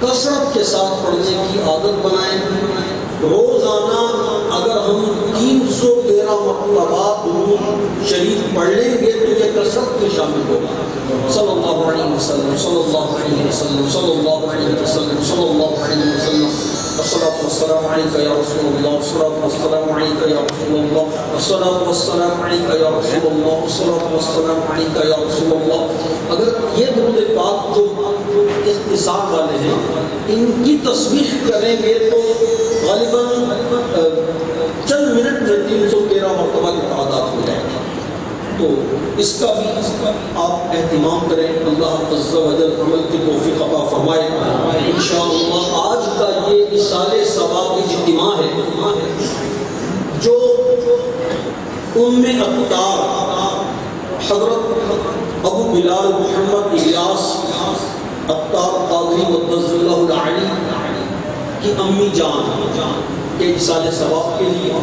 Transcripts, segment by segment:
کثرت کے ساتھ پڑھنے کی عادت بنائیں. روزانہ اگر ہم 313 مرتبہ درود شریف پڑھ لیں گے تو یہ کثرت میں شامل ہوگا. صلی اللہ علیہ وسلم صلی اللہ علیہ وسلم صلی اللہ علیہ وسلم صلی اللہ علیہ وسلم. الصلاة والسلام عليك يا رسول الله الصلاة والسلام عليك يا رسول الله الصلاة والسلام عليك يا رسول الله الصلاة والسلام عليك يا رسول الله. اگر یہ درود پاک جو اختصار والے ہیں ان کی تسبیح کریں گے تو غالباً چند منٹ میں 313 مرتبہ کی تعداد ہو جائے گی. تو اس کا بھی آپ اہتمام کریں. اللہ عز و جل عمل کی توفیق عطا فرمائے. انشاءاللہ آج کا یہ اصالِ ثواب اجتماع ہے جو ام اطار حضرت ابو بلال محمد الیاس اطار قادری مقدس اللہ العلی کی امی جان کے اصالِ ثواب کے لیے،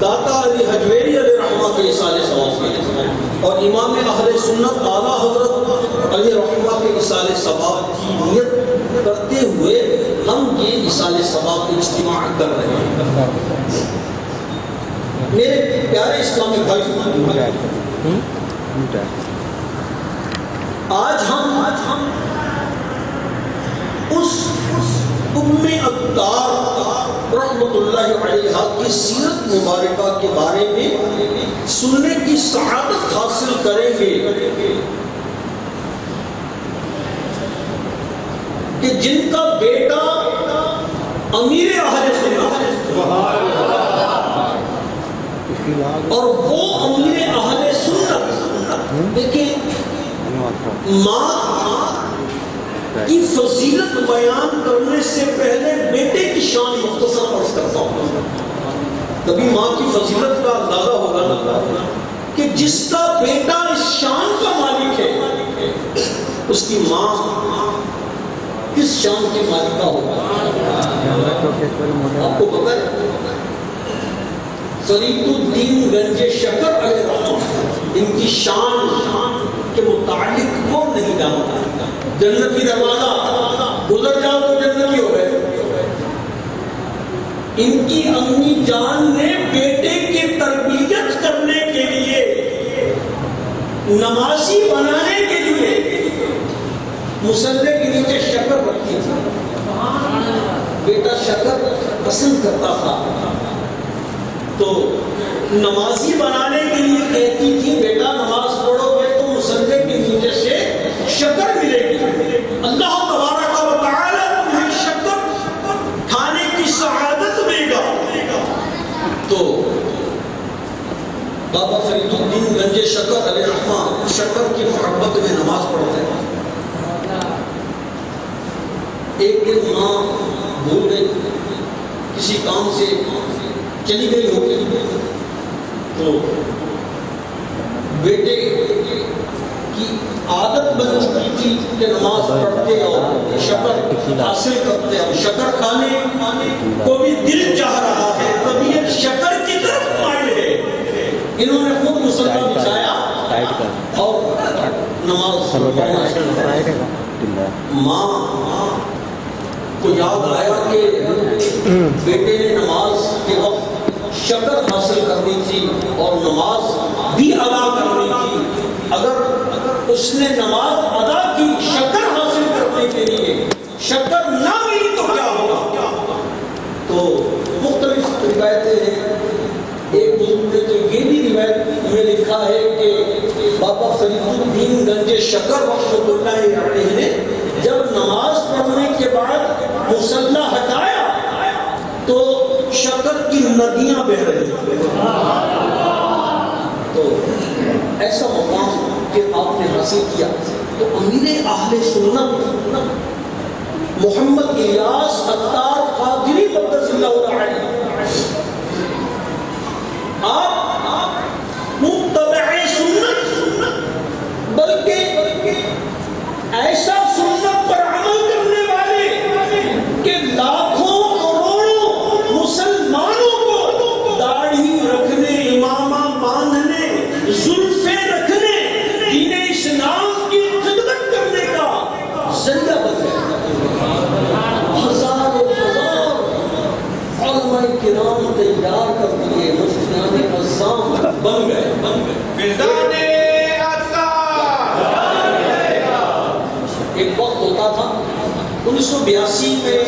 داتا علی حجویری علیہ رحمہ کے اصالِ ثواب کے لیے، اور امام اہل سنت اعلیٰ حضرت علیہ رحمہ کے اصالِ ثواب کی نیت کرتے ہوئے ہم یہ اصالِ ثواب اجتماع کر رہے ہیں. میرے پیارے اسلامی بھائی، آج ہم اس ام اطار رحمۃ اللہ علیہا کی سیرت مبارکہ کے بارے میں سننے کی سعادت حاصل کریں گے کہ جن کا بیٹا امیر اہل سنت اور وہ امیر اہل سنت، دیکھیں ماں کی فضیلت بیان کرنے سے پہلے بیٹے کی شان مختصر عرض کرتا ہوں. تبھی ماں کی فضیلت کا اندازہ ہوگا کہ جس کا بیٹا اس شان کا مالک ہے اس کی ماں کس شان کی مالکہ ہوگا. آپ کو پتہ ہے فرید الدین گنج شکر علیہ رحمہ ان کی شان کے متعلق کون نہیں جانتا. جنت کی دروازہ گزر جاؤ تو جنتی ہو گئے. ان کی امی جان نے بیٹے کی تربیت کرنے کے لیے، نمازی بنانے کے لیے مصلی کے نیچے شکر رکھی تھی. بیٹا شکر پسند کرتا تھا تو نمازی بنانے کے لیے کہتی تھی بیٹا نماز پڑھو گے تو مصلی کے نیچے سے شکر ملے گی. اللہ تبارک و تعالی تمہیں شکر کھانے کی سعادت دے گا. تو بابا فرید الدین گنج شکر علیہ رحمہ شکر کی محبت میں نماز پڑھتے ہیں. ایک دن ماں بھول گئی، کسی کام سے چلی گئی ہوگی، تو بیٹے کی عادت بن چکی تھی کہ نماز پڑھتے اور شکر حاصل کرتے. اور شکر کھانے کو بھی دل چاہ رہا ہے، طبیعت شکر کی طرف مائل ہے. انہوں نے خود مصلی بچھایا اور نماز پڑھا. ماں کو یاد آیا کہ بیٹے نے نماز کے وقت شکر حاصل کرنی تھی اور نماز بھی ادا کرنی تھی. اگر اس نے نماز ادا کی شکر حاصل کرنے کے لیے، شکر نہ ملی تو کیا ہوگا. تو مختلف روایتیں ہیں. ایک بزرگ نے تو یہ بھی روایت میں لکھا ہے کہ بابا فرید الدین گنج شکر رحمۃ اللہ علیہ نے جب نماز پڑھنے کے بعد مصلی ہٹایا تو شکر کی ندیاں بہ رہی. تو ایسا مقام کہ آپ نے حاصل کیا. تو امیر اہل سنت محمد الیاس اطار قادری مقدس اللہ العلی، آپ متبع سنت، بلکہ ایسا سنت پر عمل کرنے والے کہ لاکھوں کروڑوں مسلمانوں کو داڑھی رکھنے، امامہ باندھنے، زلفیں رکھنے، دین اسلام کی خدمت کرنے کا ذریعہ بن گیا. تیار کر دیے، مفتیان عظام بن گئے۔ ایک وقت ہوتا تھا 1982 میں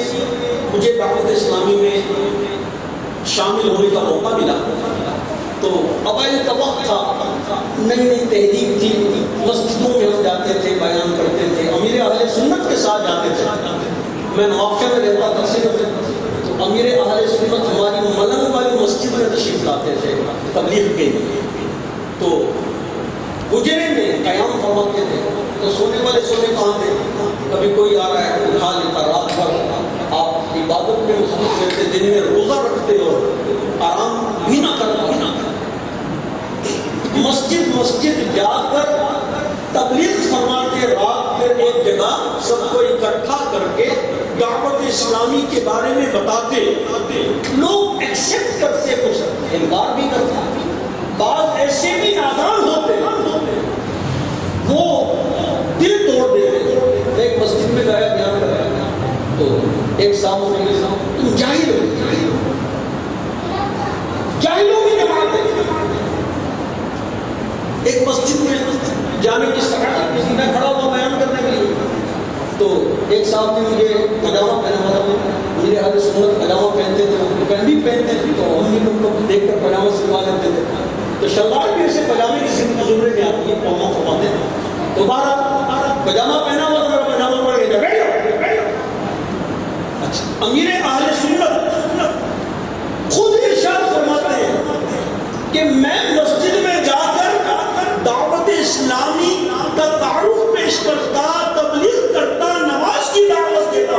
مجھے دعوت اسلامی میں شامل ہونے کا موقع ملا، تو اوائل کا وقت تھا، نئی نئی تحریک تھی، مسجدوں میں ہم جاتے تھے، بیان کرتے تھے، امیر اہل سنت کے ساتھ جاتے تھے۔ میں نوابشہ میں رہتا تھا صرف، تو امیر اہل سنت ہماری ملنگ والی مسجد میں تشریف لاتے تھے تبلیغ کے لیے، تو گجرے میں قیام فرماتے تھے، تو سونے والے سونے کہاں تھے؟ کبھی کوئی آ رہا ہے اٹھا لیتا، رات بھر آپ عبادت میں مصروف رہتے، دن میں روزہ رکھتے اور آرام بھی نہ کرنا، مسجد جا کر تبلیغ فرماتے، رات پھر ایک جگہ سب کو اکٹھا کر کے دعوت اسلامی کے بارے میں بتاتے، لوگ ایکسپٹ کرتے، کچھ انکار بھی کرتے، بعض ایسے بھی نادان ہوتے وہ دل توڑ دیتے۔ میں ایک مسجد میں گیا بیان کر رہا تھا، تو ایک صاحب نے کہا تم جاہل ہو، جاہلوں کی جماعت ہے۔ ایک مسجد میں جانے کی سعادت کسی میں کھڑا ہوا بیان کرنے کے لیے، تو ایک صاحب نے مجھے پاجامہ پہنا ہوا تھا، میرے اہل سنت پاجامہ پہنتے تھے، پین بھی پہنتے تھے، تو ہم بھی لوگ کو دیکھ کر پاجامہ سلوا لیتے تھے، تو شلوار بھی ایسے پاجامے کی زمرے میں آتی ہے، پاؤں فرماتے ہیں، تو بارہ پاجامہ پہنا ہوا تو میرا پاجامہ پڑ گیا، اچھا امیر اہل سنت خود ارشاد فرماتے ہیں کہ میں مسجد میں جا کر دعوت اسلامی کا تعارف پیش کرتا، تبلیغ کرتا، نماز کی دعوت دیتا،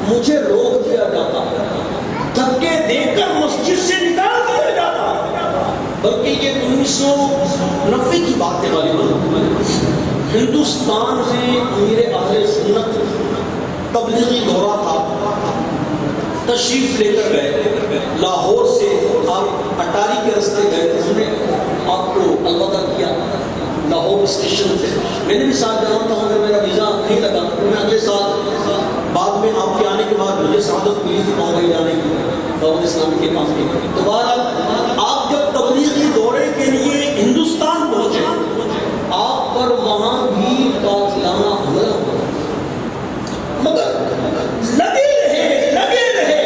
مجھے روک دیا جاتا، دھکے دے کر مسجد سے نکال دیا جاتا۔ بلکہ یہ 1990 کی بات ہے غالباً، ہندوستان میں امیر اہل سنت تبلیغی دورہ تھا، تشریف لے کر گئے، لاہور سے آپ اٹاری کے راستے گئے، انہوں نے آپ کو الوداع کیا لاہور اسٹیشن سے، میں نے بھی ساتھ جانا تھا مگر میرا ویزا نہیں لگا، تو میں اگلے سال بعد میں آپ کے آنے کے بعد مجھے سعادت ملی تھی بمبئی جانے کی دعوت اسلامی کے کام کی۔ تو بہرحال آپ جب تبلیغی دورے کے لیے ہندوستان پہنچے، آپ پر وہاں بھی قاتلانہ حملہ ہوا، مگر لگے رہے،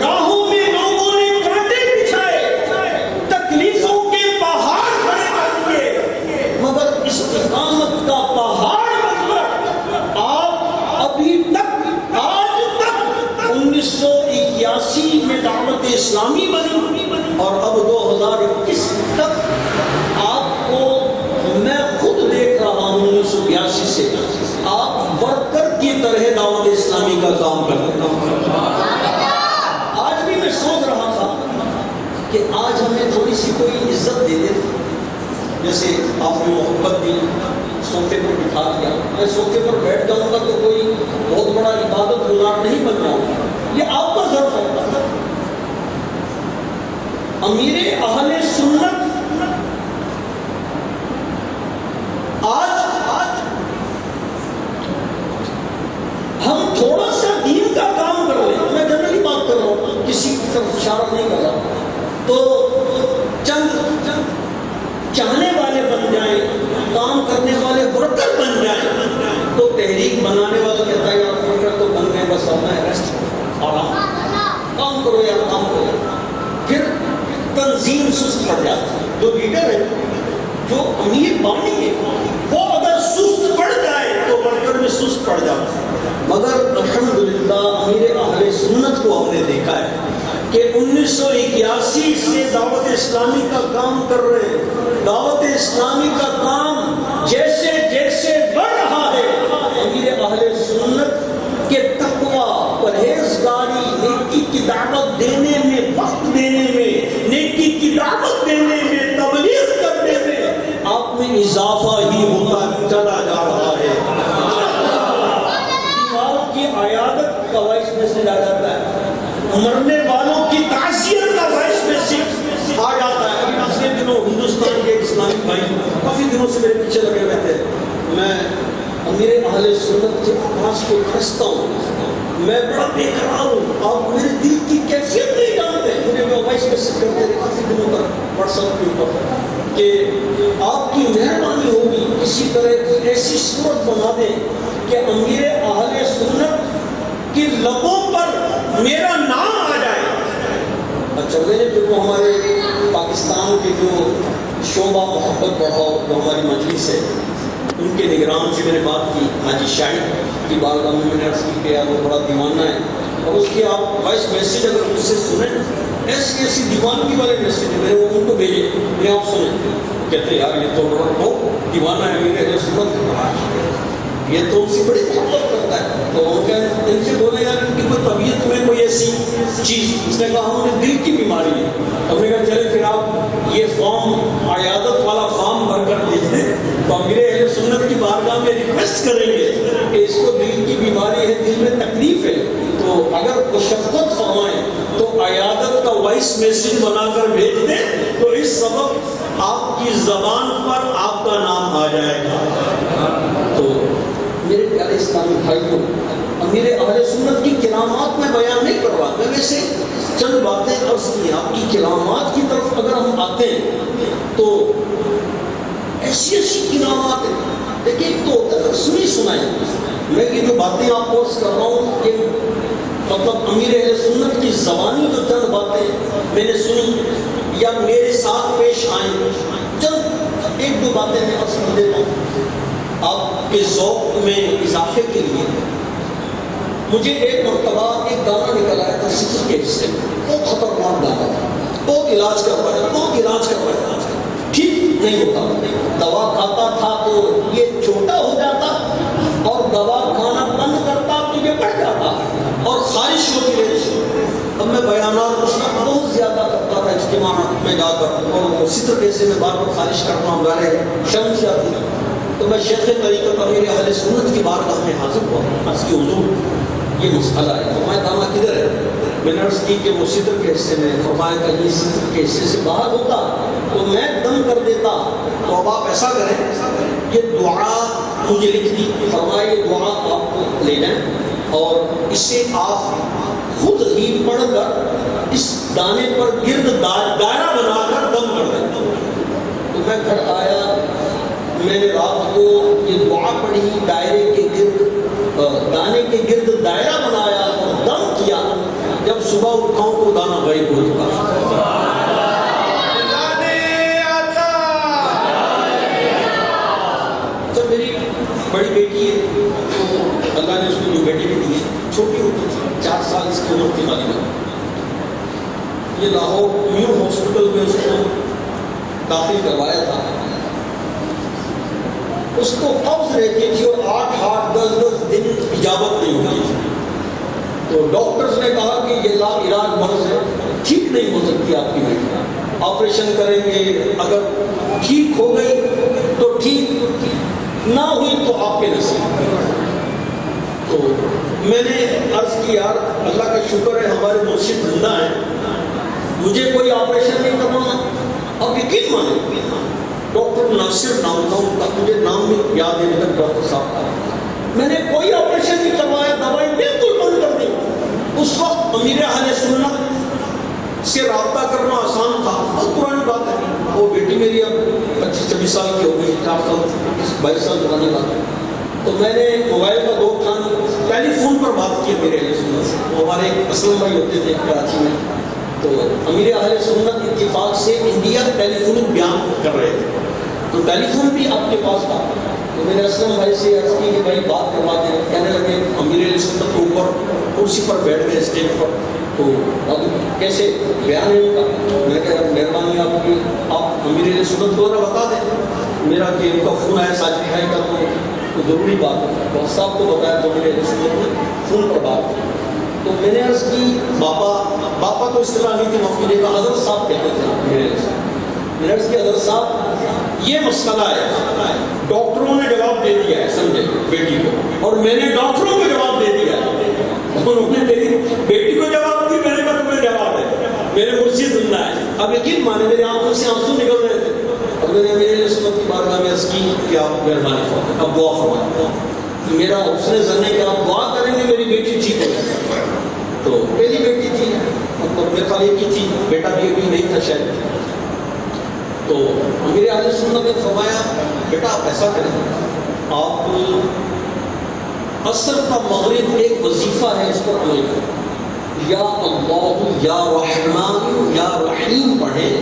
راہوں میں لوگوں نے کانٹے بچھائے، تکلیفوں کے پہاڑ کھڑے کر دیے، مگر استقامت کا پہاڑ بن کر آپ ابھی تک، آج تک 1981 میں دعوت اسلامی بنی، اور اب 2021 تک آپ کو میں خود دیکھ رہا ہوں 1982 سے آپ ورکر کی طرح دعوت اسلامی کا کام کرتے ہیں۔ آج بھی میں سوچ رہا تھا کہ آج ہمیں تھوڑی سی کوئی عزت دے دے، جیسے آپ نے محبت دی، صوفے پر بٹھا دیا، میں صوفے پر بیٹھ جاؤں گا تو کوئی بہت بڑا عبادت گزار نہیں بن جاؤں گا، یہ آپ کا ظرف ہے۔ امیر اہل سنت آج ہم تھوڑا سا دین کا کام کر لیں، میں جنرلی بات کر رہا ہوں، کسی کی طرف اشارہ نہیں کر رہا، تو چند چاہنے والے بن جائیں، کام کرنے والے ورکر بن جائیں، تو تحریک بنانے والا کہتا ہے یار ورکر تو بن گئے، بس اب میں ریسٹ آرام، کام کرو یا کام کرو، پھر تنظیم سست پڑ جاتی ہے۔ جو لیڈر ہے، جو امیر بانی ہے، وہ اگر سست پڑ جائے تو ورکر میں سست پڑ جاتا ہے۔ مگر الحمدللہ امیر اہل سنت کو ہم نے دیکھا ہے کہ 1981 سے دعوت اسلامی کا کام کر رہے ہیں، دعوت اسلامی کا کام جیسے جیسے بڑھ رہا ہے، امیر اہل سنت کے تقویٰ، پرہیزگاری، نیکی کی دعوت دینے میں، وقت دینے میں، نیکی کی دعوت دینے میں، تبلیغ کرنے میں آپ میں اضافہ ہی ہوتا چلا جا رہا ہے۔ بیماروں کی عیادت کا باعث میں سے آ جاتا ہے، مرنے والوں کی تعزیت کا باعث میں سے آ جاتا ہے۔ ابھی پچھلے دنوں ہندوستان کے اسلامی بھائی کافی دنوں سے میرے پیچھے لگے ہوئے تھے، میں امیر اہل سنت کے آواز کو کھنستا ہوں، میں بڑا بے قرار ہوں، آپ میرے دل کی کیفیت نہیں جانتے، فرمائش کرتے رہے کافی دنوں تک واٹس ایپ کے اوپر کہ آپ کی مہربانی ہوگی کسی طرح کی ایسی صورت بنا دیں کہ امیر اہل سنت کی لبوں پر میرا نام آ جائے. اچھا میں نے پھر وہ ہمارے پاکستان کے جو شعبہ محبت بڑھاؤ جو ہماری مجلس ہے ان کے نگران سے میں نے بات کی حاجی شاہد کی بارگاہ میں نے عرض کی کہ وہ بڑا دیوانہ ہے اور اس کی آپ وائس میسیج اگر مجھ سے سنیں ایسی ایسی دیوانگی والے میسیج میں نے وہ ان کو بھیجے میں آپ سنیں کہتے یار یہ تو بڑا بہت دیوانہ ہے میرے اہل سنت یہ تو ان سے بڑی محبت کرتا ہے. تو ان سے بولے یار ان کی کوئی طبیعت میں کوئی ایسی چیز اس نے کہا ہم نے دل کی بیماری ہے. ہم نے کہا چلے پھر آپ یہ فارم عیادت والا فارم بھر کر دیجیے تو امیر اہل سنت کی بارگاہ میں ریکویسٹ کریں گے کہ اس کو دل کی بیماری ہے دل میں تکلیف ہے تو اگر وہ شفقت فرمائیں تو عیادت کا وائس میسیج بنا کر بھیج دیں تو اس سبب آپ کی زبان پر آپ کا نام آ جائے گا. تو میرے پیارے اسلامی بھائیوں امیر اہل سنت کی کرامات میں بیان نہیں کروا میں ویسے چند باتیں عرض کی. آپ کی کرامات کی طرف اگر ہم آتے ہیں تو ایسی ایسی کرامات ہیں دیکھیں ایک تو ہوتا ہے سنی سنائیں میں یہ جو باتیں آپ کو عرض کر رہا ہوں کہ مطلب امیر اہل سنت کی زبانی جو چند باتیں میں نے سنی یا میرے ساتھ پیش آئیں چند ایک دو باتیں میں عرض کر دیتا ہوں آپ کے ذوق میں اضافے کے لیے. مجھے ایک مرتبہ ایک گانا نکل آیا تھا سکر کے حصے میں بہت خطرناک گانا تھا بہت علاج کروایا ٹھیک نہیں ہوتا دوا کھاتا تھا تو یہ چھوٹا ہو جاتا اور دوا کھانا بند کرتا تو یہ بڑھ جاتا اور خارش ہوتی رہتی. اب میں بیانات بہت زیادہ کرتا تھا اجتماعات میں جا کر اور سکر کے حصے میں بار بار خارش کرتا ہوں گارے شرم سے آتی ہے تو میں شیخ طریقت امیر اہل سنت کی بارگاہ میں حاضر ہوا عرض کی حضور یہ مسئلہ ہے فرمایا دانا کدھر ہے. میں نے عرض کی کہ وہ ستر کے حصے میں فرمایا کہ یہ ستر کے حصے سے باہر ہوتا تو میں دم کر دیتا. تو اب آپ ایسا کریں یہ دعا مجھے لکھ دی فرمایا یہ دعا آپ کو لے جائیں اور اسے آپ خود ہی پڑھ کر اس دانے پر گرد دائرہ بنا کر دم کر دیں. تو میں گھر آیا میں نے رات کو یہ دعا پڑھی دائرے کے گرد دانے کے گرد دائرہ بنایا اور دم کیا. جب صبح اٹھاؤں تو دانہ غائب ہو چکا. جب میری بڑی بیٹی ہے تو اللہ نے اس کو جو بیٹی بھی دی ہے چھوٹی ہوتی تھی 4 سال اس کی عمر تھی غالباً. یہ لاہور نیو ہاسپٹل میں اس کو داخل کروایا تھا. اس کو قبض رہتی تھی اور 8 10 دن اجابت نہیں ہوتی تھی. تو ڈاکٹرز نے کہا کہ یہ لا علاج مرض ہے ٹھیک نہیں ہو سکتی آپ کی بیٹی آپریشن کریں گے اگر ٹھیک ہو گئی تو ٹھیک نہ ہوئی تو آپ کے نصیب. تو میں نے عرض کی یار اللہ کا شکر ہے ہمارے مرشد زندہ ہیں مجھے کوئی آپریشن نہیں کروانا. اب یقین مانیں ڈاکٹر ناصر نام تھا ان کا مجھے نام بھی یاد ہے تک ڈاکٹر صاحب کا. میں نے کوئی آپریشن نہیں کروایا دوائیں بالکل بند کر دی. اس وقت امیر اہل سنت سے رابطہ کرنا آسان تھا بہت پرانی بات ہے. وہ بیٹی میری اب 25-26 سال کی ہو گئی 4 سال 22 سال پرانی بات ہے. تو میں نے موبائل کا 2 کھان ٹیلی فون پر بات کی امیر اہل سنت سے. وہ ہمارے اسلم بھائی ہوتے تھے کراچی میں. تو امیر اہل سنت اتفاق سے انڈیا ٹیلی فون بیان کر رہے تھے تو ٹیلی فون بھی آپ کے پاس تھا. تو میں نے اسلم بھائی سے عرض کی کہ بھائی بات کروا دیں. کہنے لگے امیر اہل سنت کے اوپر کرسی پر بیٹھ گئے اسٹیج پر. تو اب کیسے بیان ہے ان کا. میں کہا مہربانی آپ کی آپ امیر اہل سنت کو بتا دیں میرا کہ ان کا فون آیا ساجد بھائی کا تو ضروری بات ہے. ڈاکٹر صاحب کو بتایا تو امیر اہل سنت نے فون پر بات کی. تو میں نے عرض کی باپا تو اس طرح نہیں تھی مفتی کا حضرت صاحب کہتے تھے میرے میں نے عرض کی حضرت صاحب یہ مسئلہ ہے ڈاکٹروں نے جواب دے دیا ہے سمجھے بیٹی کو اور میں نے ڈاکٹروں کو جواب دے دیا ہے. انہوں نے میری بیٹی کو جواب دی میں نے کہا تمہیں جواب ہے میرے مرشد زندہ ہے. اب یقین مانے میری آنکھوں سے آنسو نکل رہے تھے اور میں نے میرے سنت کی بارگاہ میں عرض کی کہ آپ مہربانی فرمائیں اب دعا فرمائیں. میرا حسن ظن ہے کہ آپ دعا کریں گے میری بیٹی ٹھیک ہو جائے. تو پہلی بیٹی تھی مطلب میرے خیال ایک ہی تھی بیٹا بھی تھا شہر. تو امیر اہل سنت نے فرمایا بیٹا آپ ایسا کریں، آپ عصر کا مغرب ایک وظیفہ ہے، اس پر عمل کریں. یا اللہ یا رحمان یا رحیم پڑھیں،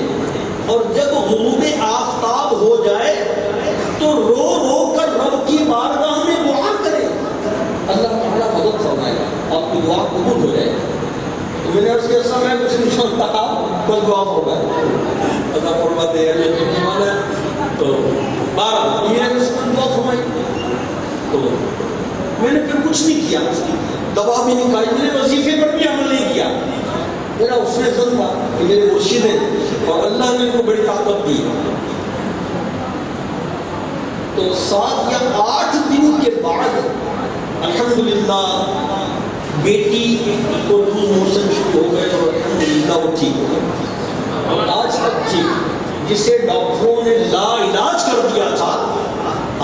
اور جب غروب آفتاب ہو جائے تو رو رو کر رب کی بارگاہ میں دعا کریں، اللہ تعالیٰ مدد فرمائے گا، آپ کی دعا قبول ہو جائے گی. تو میں نے عرض کیا صاحب میں کچھ نہیں سنتا، بس دعا ہوگا اللہ فرماتے ہیں تو 12 میرے دعا فرمائی. تو میں نے پھر کچھ نہیں کیا، دوا بھی نہیں کھائی، میں نے وظیفے پر بھی عمل نہیں کیا. میرا اس نے ظن تھا کہ میرے مرشد ہیں اور اللہ نے ان کو بڑی طاقت دی. تو 7 یا 8 دن کے بعد الحمدللہ بیٹی کو لوز موشن شروع ہو گئے اور الحمدللہ وہ ٹھیک ہو گئی، اور آج تک ٹھیک. جسے ڈاکٹروں نے لا علاج کر دیا تھا،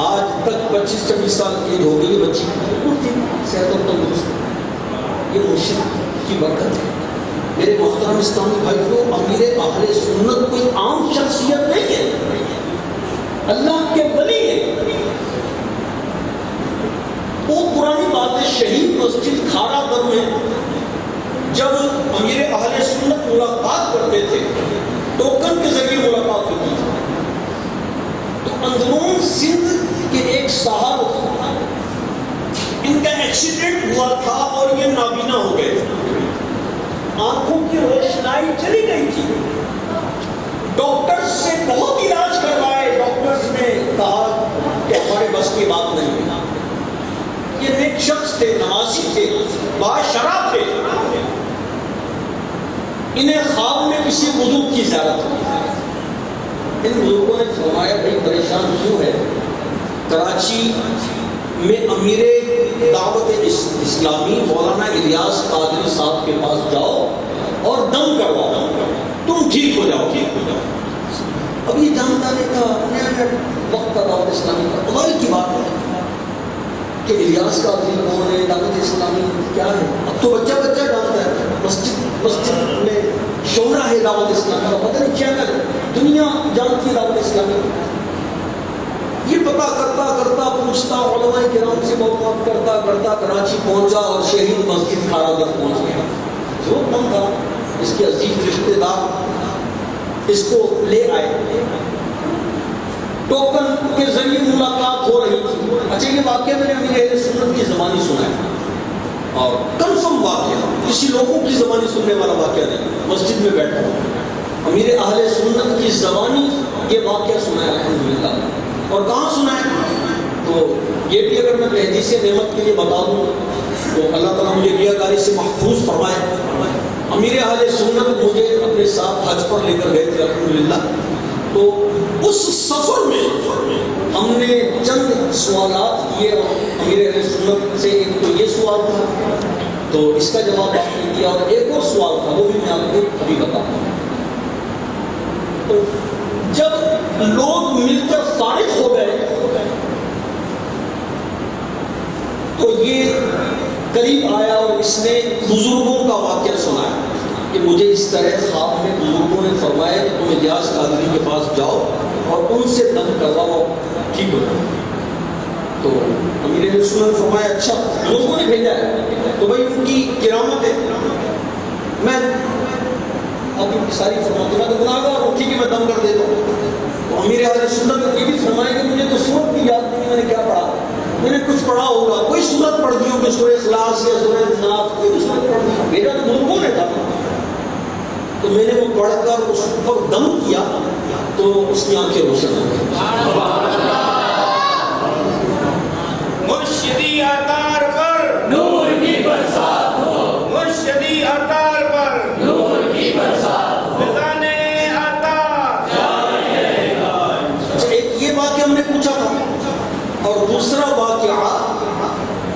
آج تک 25-26 سال کی ایج ہو گئی بچی بالکل ٹھیک، صحت و تندرست. یہ مرشد کی برکت ہے. میرے محترم اسلامی بھائیوں، امیر اہل سنت کوئی عام شخصیت نہیں ہے، اللہ کے ولی ہے. وہ پرانی بات ہے، شہید مسجد کھارا در میں جب امیر اہل سنت ملاقات کرتے تھے، ٹوکن کے ذریعے ملاقات ہوتی تھی. تو اندرون سندھ کے ایک صاحب، ان کا ایکسیڈنٹ ہوا تھا اور یہ نابینا ہو گئے، آنکھوں کی روشنائی چلی گئی تھی. ڈاکٹرز سے بہت علاج کروائے، ڈاکٹرز نے کہا کہ ہمارے بس کی بات نہیں. یہ نیک شخص تھے، نمازی تھے، باشرع تھے. انہیں خواب میں کسی بزرگ کی زیارت ہوئی. ان بزرگوں نے فرمایا بھائی پریشان کیوں ہے؟ کراچی میں امیر دعوت اسلامی مولانا الیاس قادری صاحب کے پاس جاؤ اور دم کرواؤ، تم ٹھیک ہو جاؤ. اب یہ جانتا نہیں تھا وقت کا دعوت اسلامی کا قبائل کی بات ہے کہ الیاس قادری کون ہے، دعوت اسلامی کیا ہے. اب تو بچہ جانتا ہے، مسجد میں شورا ہے دعوت اسلامی کا، پتہ نہیں کیا کرے، دنیا جانتی ہے دعوت اسلامی. یہ پتہ کرتا کرتا پوچھتا، علماء کرام سے بات کرتا کرتا کراچی پہنچا اور شہید مسجد کھارا در پہنچ گیا. جو کم تھا اس کے عزیز رشتے دار اس کو لے آئے، ٹوکن کے ذریعے ملاقات ہو رہی تھی. اچھا یہ واقعہ میں نے امیر اہل سنت کی زبانی سنا ہے اور کنفرم واقعہ، کسی لوگوں کی زبانی سننے والا واقعہ نہیں. مسجد میں بیٹھا ہوں، امیر اہل سنت کی زبانی یہ واقعہ سنا ہے الحمدللہ. اور کہاں سنا ہے؟ تو یہ بھی اگر میں تحدیث نعمت کے لیے بتا دوں تو اللہ تعالیٰ مجھے ریاکاری سے محفوظ فرمائے. امیر اہل سنت مجھے اپنے ساتھ حج پر لے کر گئے تھے الحمدللہ. تو اس سفر میں ہم نے چند سوالات کیے اور امیر اہل سنت سے ایک تو یہ سوال تھا تو اس کا جواب آپ نے دیا، اور ایک اور سوال تھا وہ بھی میں آپ کو ابھی بتاتا ہوں. تو جب لوگ مل کر فارغ ہو گئے تو یہ قریب آیا اور اس نے بزرگوں کا واقعہ سنایا کہ مجھے اس طرح خواب میں بزرگوں نے فرمایا کہ تم الیاس قادری کے پاس جاؤ اور ان سے دم کرواؤ، ٹھیک ہو جائے. تو امیر اہل سنت نے فرمایا اچھا بزرگوں نے بھیجا ہے تو بھائی ان کی کرامت ہے، میں اب ان کی ساری فرماتا ہوں، میں تو گناہگار ہوں، ٹھیک ہے میں دم کر دیتا ہوں. تو امیر اہل سنت نے یہ بھی فرمایا کہ مجھے تو سورت بھی یاد نہیں، میں نے کیا پڑھا، میں نے کچھ پڑھا ہوگا، کوئی سورت پڑھ دی ہوگی، سورہ اخلاص یا سورہ ناس، کوئی بھی سورت پڑھ دی، میرا تو بزرگوں نے تھا. تو میں نے وہ پڑھ کر اس پر دم کیا تو اس کی آنکھیں روشن ہو گئی. مرشدی آثار پر نور کی برسات ہو، مرشدی آثار پر نور کی برسات ہو، بزانے آتا جائے گا. ایک یہ واقعہ ہم نے پوچھا تھا اور دوسرا واقعہ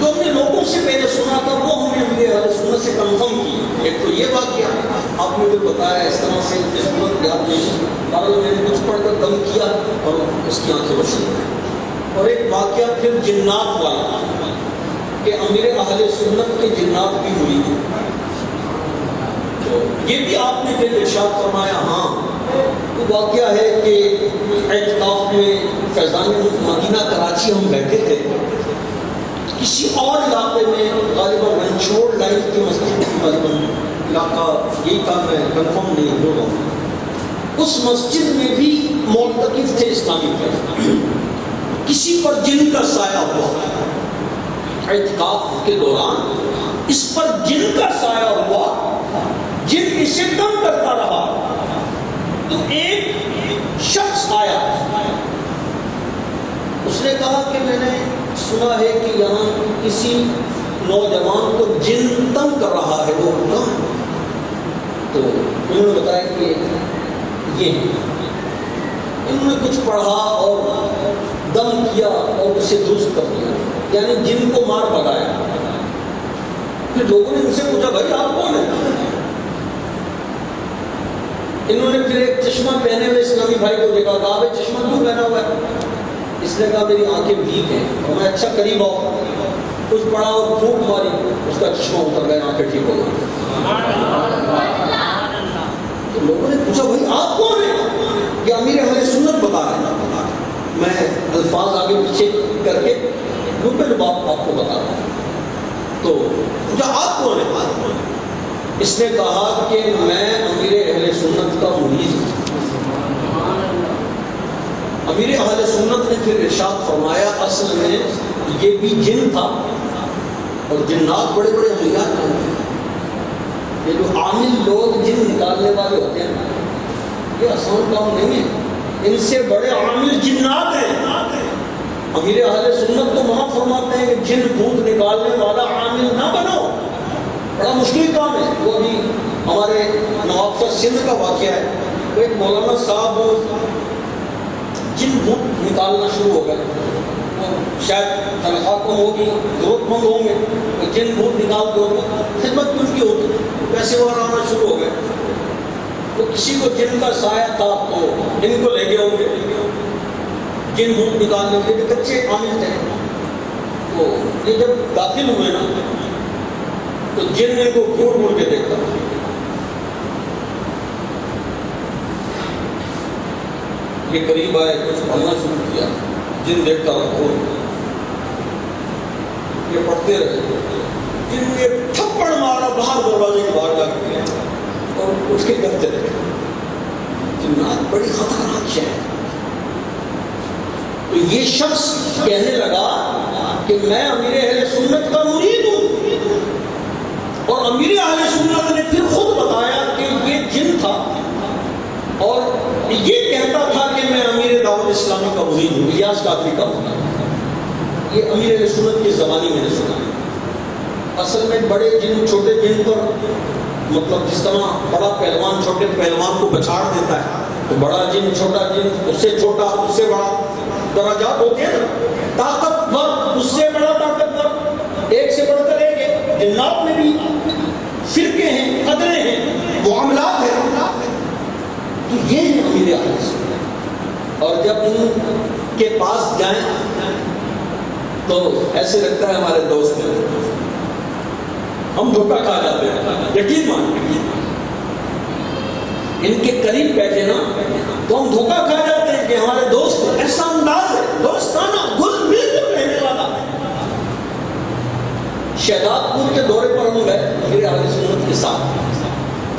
جو ہم نے لوگوں سے پہلے سنا تھا وہ ہم نے امیر اہل سنت سے کنفرم کی. ایک تو یہ واقعہ آپ نے جو بتایا اس طرح سے صورت یاد نہیں، اور میں نے کچھ پڑھ کر دم کیا اور اس کی آنکھیں روشن ہوئی. اور ایک واقعہ پھر جنات والا کہ امیر اہل سنت کے جنات بھی ہوئی ہیں. تو یہ بھی آپ نے پھر ارشاد فرمایا. ہاں وہ واقعہ ہے کہ اعتکاف میں فیضان مدینہ کراچی ہم بیٹھے تھے, کسی اور علاقے میں غالباً رنچوڑ لائن کی مسجد غالباً علاقہ یہی تھا, میں کنفرم نہیں ہو رہا ہوں. اس مسجد میں بھی معتکف تھے اسلامی فیضان, کسی پر جن کا سایہ ہوا اعتکاف کے دوران, اس پر جن کا سایہ ہوا, جن اسے تنگ کرتا رہا. تو ایک شخص آیا, اس نے کہا کہ میں نے سنا ہے کہ یہاں کسی نوجوان کو جن تنگ کر رہا ہے, وہ کہاں؟ تو انہوں نے بتایا کہ یہ انہوں نے کچھ پڑھا اور دم کیا اور اسے درست کر دیا, یعنی جن کو مار بگایا. پھر لوگوں نے ان سے پوچھا بھائی آپ کون ہیں؟ انہوں نے پھر ایک چشمہ پہنے ہوئے اسلامی بھائی کو دیکھا, کہا بھائی چشمہ کیوں پہنا ہوا ہے؟ اس نے کہا میری آنکھیں ویک ہیں اور میں اچھا قریب آؤ, کچھ پڑھا اور پھوٹ ماری, اس کا چشمہ اتر گیا, آنکھیں ٹھیک ہو گئی. تو لوگوں نے پوچھا بھائی آپ کون ہیں؟ کہ امیر اہل سنت بتا رہے ہیں. میں الفاظ آگے پیچھے کر کے آپ کو بتا رہا ہوں. تو پوچھا آپ کون ہیں؟ اس نے کہا کہ میں امیر اہل سنت کا مرید ہوں. امیر اہل سنت نے پھر ارشاد فرمایا اصل میں یہ بھی جن تھا, اور جنات بڑے بڑے امیات ہیں. یہ جو عامل لوگ جن نکالنے والے ہوتے ہیں یہ آسان کام نہیں ہے, ان سے بڑے عامل جنات ہیں. امیر اہل سنت تو وہاں فرماتے ہیں کہ جن بھوت نکالنے والا عامل نہ بنو, بڑا مشکل کام ہے. وہ ابھی ہمارے نواب شاہ سندھ کا واقعہ ہے, ایک مولانا صاحب جن بھوت نکالنا شروع ہو گئے, شاید تنخواہ کم ہوگی, ضرورت مند ہوں گے, تو جن بھوت نکال دو, خدمت بھی ان کی ہوگی, پیسے وغیرہ آنا شروع ہو گئے. تو کسی کو جن کا سایہ تھا تو ان کو لے گئے ہوں گے جن بھوت نکالنے کے لیے, کچے عامل تھے. تو یہ جب داخل ہوئے نا تو جن نے کو گھوڑ گھوڑ کے دیکھا, یہ قریب آئے, کچھ پڑھنا شروع کیا, جن دیکھتا رہا یہ پڑھتے رہے. جن نے تھپڑ مارا باہر دروازے کے باہر جا کے اور اس کے کرتے رہے. جنات بڑی خطرناک شے ہے. تو یہ شخص کہنے لگا کہ میں امیر اہل سنت کا مرید ہوں, اور امیر اہل سنت نے پھر خود بتایا کہ یہ جن تھا اور یہ کہتا تھا کہ میں امیر دعوت اسلامی کا مرید ہوں, الیاس کافی کا مرید. یہ امیر اہل سنت کی زبانی میں نے سنا. اصل میں بڑے جن چھوٹے جن پر, مطلب جس طرح بڑا پہلوان چھوٹے پہلوان کو پچھاڑ دیتا ہے, تو بڑا جن چھوٹا جن اس سے چھوٹا اس سے بڑا درجات ہوتے ہیں نا, طاقتور اس سے بڑا طاقتور, ایک سے بڑھ کر ایک ہے. جنات میں بھی فرقے ہیں, قدرے ہیں, معاملات ہیں. تو یہ ہے امیر اہل سنت. اور جب ان کے پاس جائیں تو ایسے لگتا ہے ہمارے دوست ہیں, ہم دھوکہ کھا جاتے ہیں. یقین مان, ان کے قریب بیٹھے نا تو ہم دھوکہ کھا جاتے ہیں کہ ہمارے دوست ہیں. ایسا انداز ہے دوستانہ, گل مل کر رہنے والا. شہداد پور کے دورے پر ہم گئے امیر اہل سنت کے ساتھ,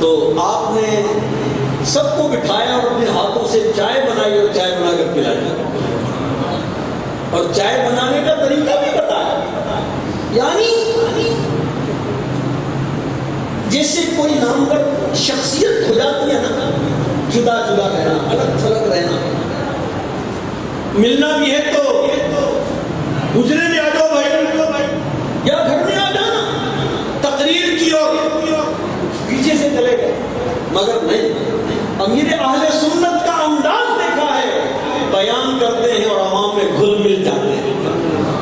تو آپ نے سب کو بٹھایا اور اپنے ہاتھوں سے چائے بنائی اور چائے بنا کر پلائی, اور چائے بنانے کا طریقہ بھی بتایا. یعنی جیسے کوئی نام پر شخصیت ہو جاتی ہے نا, جدا جدا رہنا, الگ تھلگ رہنا. ملنا بھی ہے تو گزرے میں آ جاؤ بھائی, یا گھر میں آ جانا, تقریر کی اور پیچھے سے چلے گئے. مگر نہیں, امیر اہل سنت کا انداز دیکھا ہے, بیان کرتے ہیں اور عوام میں گھل مل جاتے ہیں,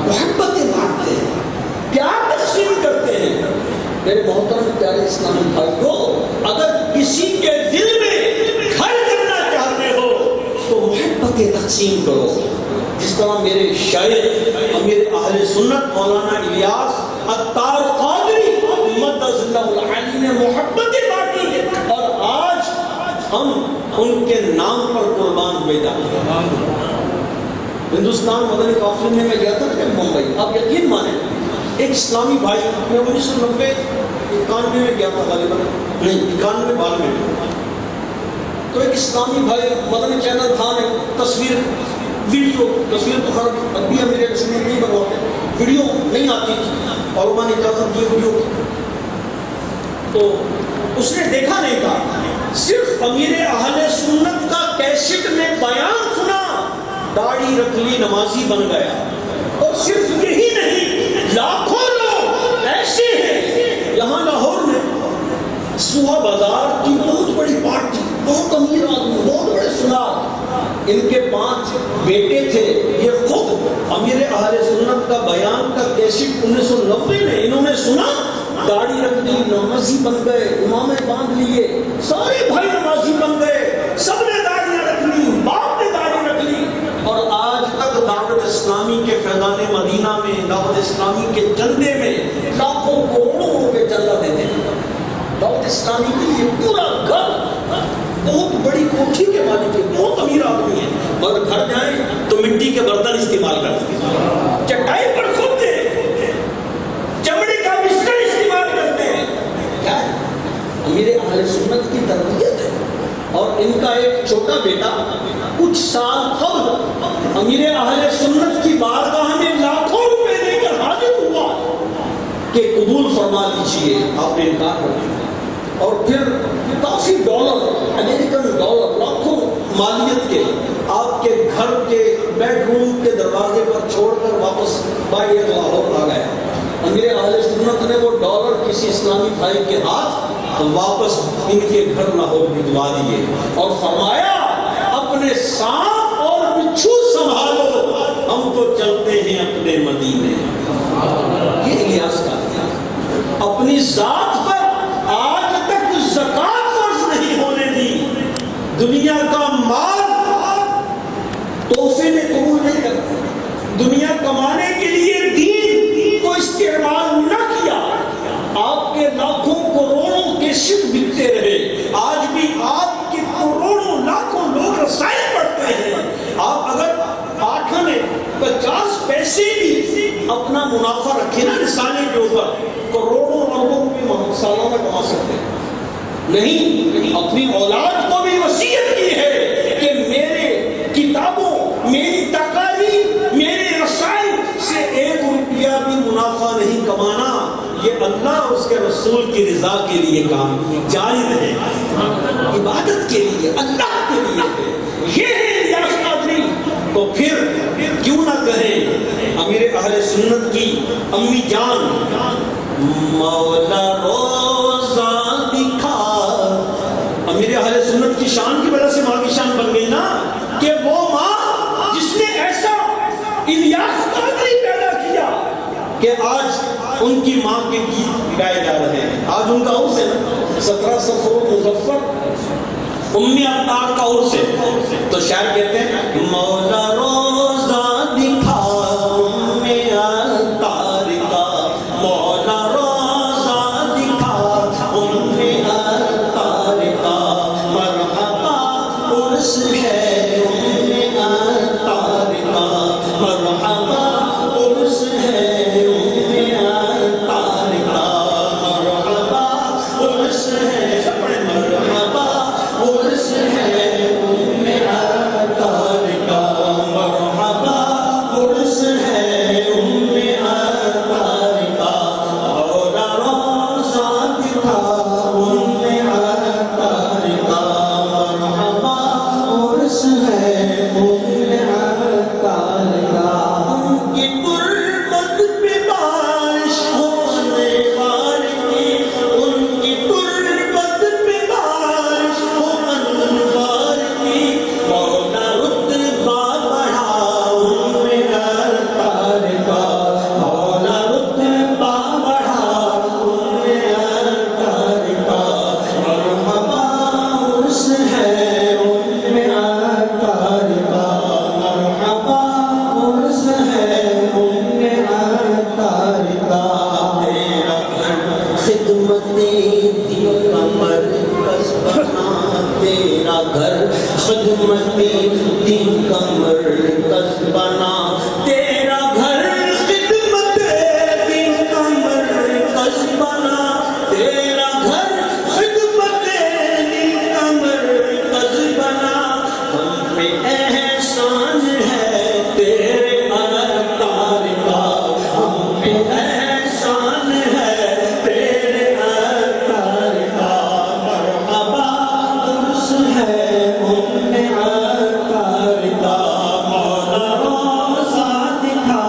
محبتیں بانٹتے ہیں, پیار تقسیم کرتے ہیں. میرے محترم پیارے اسلامی بھائیوں, اگر کسی کے دل میں گھر کرنا چاہتے ہو تو محبتیں تقسیم کرو. جس طرح میرے شاعر امیر اہل سنت مولانا الیاس عطار قادری مدث اللہ العلی نے محبتیں بانٹی ہے, ہم ان کے نام پر قربان ہوئے جاتے ہیں۔ ہندوستان مدنی کانفرنس میں گیا تھا کہ ممبئی، آپ یقین مانیں ایک اسلامی بھائی، میں 1990-91 میں گیا تھا غالباً، نہیں 91-92 میں، تو ایک اسلامی بھائی مدنی چینل تھا، نے تصویر تو خیر ابھی میرے رسم نہیں بنواتے، ویڈیو نہیں آتی تھی اور میں نے اجازت دی ویڈیو، تو اس نے دیکھا نہیں تھا، صرف امیر اہل سنت کا کیسٹ میں بیان سنا، داڑھی رکھ لی، نمازی بن گیا۔ اور صرف یہی نہیں، لاکھوں لوگ ایسے ہیں یہاں لاہور میں، سوا بازار کی بہت بڑی پارٹی، بہت امیر آدمی، بہت بڑے سنار، ان کے 5 بیٹے تھے، یہ خود امیر اہل سنت کا بیان کا کیسٹ 1990 میں انہوں نے سنا، داڑھی رکھ دی، نمازی بن گئے، امامے باندھ لیے، سارے بھائی نمازی بن گئے، سب نے داڑھیاں رکھ لی، باپ نے داڑھی رکھ لی، اور آج تک دعوت اسلامی کے فیضان مدینہ میں، دعوت اسلامی کے چندے میں لاکھوں کروڑوں روپے چندہ دیتے ہیں۔ دعوت اسلامی کے لیے پورا گھر، بہت بڑی کوٹھی کے مالک ہے، بہت امیر آدمی ہے، مگر گھر جائیں تو مٹی کے برتن استعمال کرتے ہیں، چٹائی پر کھودتے ہیں، چمڑے کا بستر استعمال کرتے ہیں۔ کیا ہے؟ امیر اہل سنت کی تربیت ہے۔ اور ان کا ایک چھوٹا بیٹا کچھ سال قبل امیر اہل سنت کی بارگاہ میں لاکھوں روپے دے کر حاضر ہوا کہ قبول فرما لیجیے، آپ نے انکار کر دیا، اور پھر کافی ڈالر، امریکن ڈالر، لاکھوں مالیت کے آپ کے گھر کے بیڈ روم کے دروازے پر چھوڑ کر واپس بائی لاہور آ گیا۔ امیر اہل سنت نے وہ ڈالر کسی اسلامی بھائی کے ہاتھ واپس ان کے گھر لاہور بھجوا دیے اور فرمایا اپنے سانپ اور بچھو سنبھالو، ہم تو چلتے ہیں اپنے مدینے۔ یہ الیاس کا اپنی ذات پر آج تک زکات فرض نہیں ہونے دی، دنیا کا مال تحفے میں قبول نہیں کرتا، دنیا کمانے کے لیے دین کو استعمال نہ کیا، آپ کے لاکھوں کروڑوں کے شک بکتے رہے، آج بھی آپ کے کروڑوں لاکھوں لوگ رسائل پڑھتے ہیں، آپ اگر 8 آنے 50 پیسے بھی اپنا منافع رکھے نا رسالے کے اوپر، کروڑوں اربوں روپے سالانہ کما سکتے ہیں۔ نہیں، اپنی اولاد کو بھی وصیت کی ہے کہ میرے کتابوں، میری تقاریر، میرے رسائل سے 1 روپیہ بھی منافع نہیں کمانا، یہ اللہ اور اس کے رسول کی رضا کے لیے کام جائز ہے، عبادت کے لیے، اللہ کے لیے ہے، یہ ہے الیاس قادری۔ تو پھر کیوں نہ کہیں امیر اہل سنت کی امی جان، مولا روزہ دکھا، امیر اہل سنت کی شان کی وجہ سے ماں کی شان بن گئی نا، کہ وہ ماں جس نے ایسا الیاس قادری پیدا کیا کہ آج ان کی ماں کے گیت گائے جا رہے ہیں، آج ان کا عرس ہے نا، 17 صفر مظفر امی ابتار کا عرس ہے، تو شاعر کہتے ہیں مولا روزہ دکھا امی ابتار کا، مولا روزہ دکھا امی ابتار کا، مرحبا عرس ہے امی ابتار کا، مرحبا عرس ہے امی ابتار کا، مرحبا عرس ہے، مرحبا عرس ہے امی ابتار کا، مرحبا عرس ہے امی ابتار کا، اور روزہ دکھا امی ابتار کا، مرحبا عرس ہے امی ابتار کا، ان کی تربت پہ بارش ہونے والی، ان کی تربت پہ بارش ہونے والی، مولا رتبہ بڑھا امی ابتار کا، مولا رتبہ بڑھا امی ابتار کا، مرحبا عرس ہے امی ابتار کا، مرحبا عرس ہے امی ابتار کا، تیرا خدمت دی کمر کس بنا تیرا گھر خدمت دین کا مرکز بنا تیرا گھر خدمت دین کا مرکز بنا تیرا گھر خدمت دین کا مرکز بنا ہم پہ احسان ہے تیرے اتار کا ہم پہ احسان ہے تیرے اتار کا مرحبا عرس ہے ام اتار کا مولا روزہ دکھا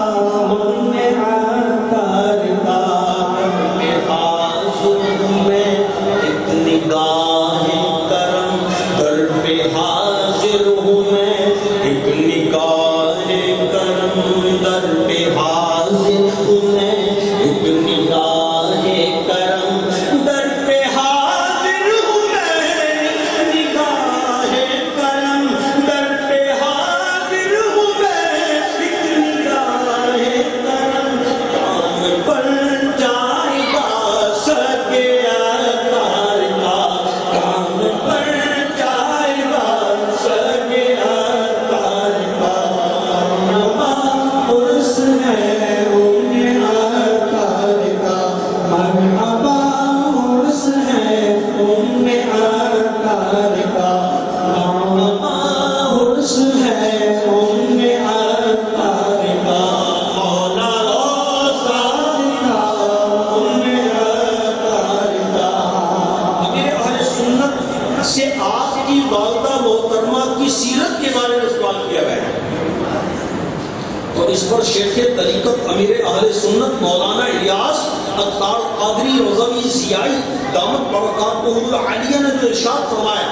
ام اتار کا میں حاضر ہوں میں ایک نگاہ کرم در پہ حاضر ہوں میں ایک نگاہ کرم در پہ حاضر ہوں میں ایک نگاہ کرم در پہ حاضر ہوں میں ایک نگاہ کرم در پہ حاضر ہوں میں ایک نگاہ کرم کام بن جائے گا سگے اتار کا کام بن جائے گا سگے اتار کا مرحبا عرس ہے ام اتار کا مرحبا عرس ہے ام اتار کا مرحبا عرس ہے ام اتار کا مولا روزہ دکھا ام اتار کا امیر اہل سنت سے آپ کی والدہ محترمہ کی سیرت کے بارے میں سوال کیا گیا ہے اور اس پر شیخ طریقت امیر اہل سنت مولانا الیاس عطار قادری رضوی ضیائی دامت برکاتہ العالیہ نے جو ارشاد فرمایا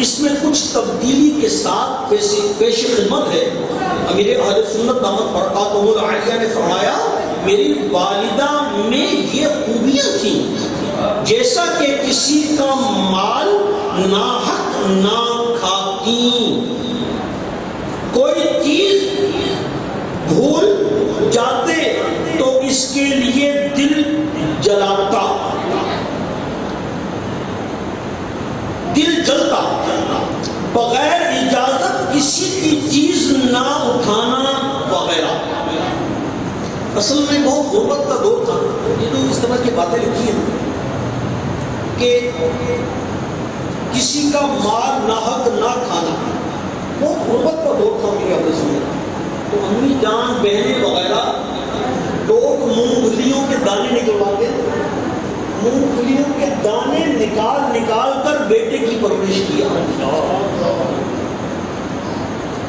اس میں کچھ تبدیلی کے ساتھ پیش خدمت ہے. امیر اہل سنت دامت برکاتہ العالیہ نے فرمایا میری والدہ میں یہ خوبیاں تھیں جیسا کہ کسی کا مال ناحق نہ کھاتی کوئی چیز بھول جاتے تو اس کے لیے دل جلاتا دل جلتا بغیر اجازت کسی کی چیز نہ اٹھانا وغیرہ. اصل میں بہت غربت کا دور تھا. یہ جو اس طرح کی باتیں لکھی ہیں کہ کسی کا مال ناحق نہ کھانا بہت غربت کا دور تھا میرے اپنے سمجھ. تو امی جان بہنیں وغیرہ لوگ مونگ پھلیوں کے دانے نکلواتے مونگ پھلیوں کے دانے نکال کر بیٹے کی پرورش کیا.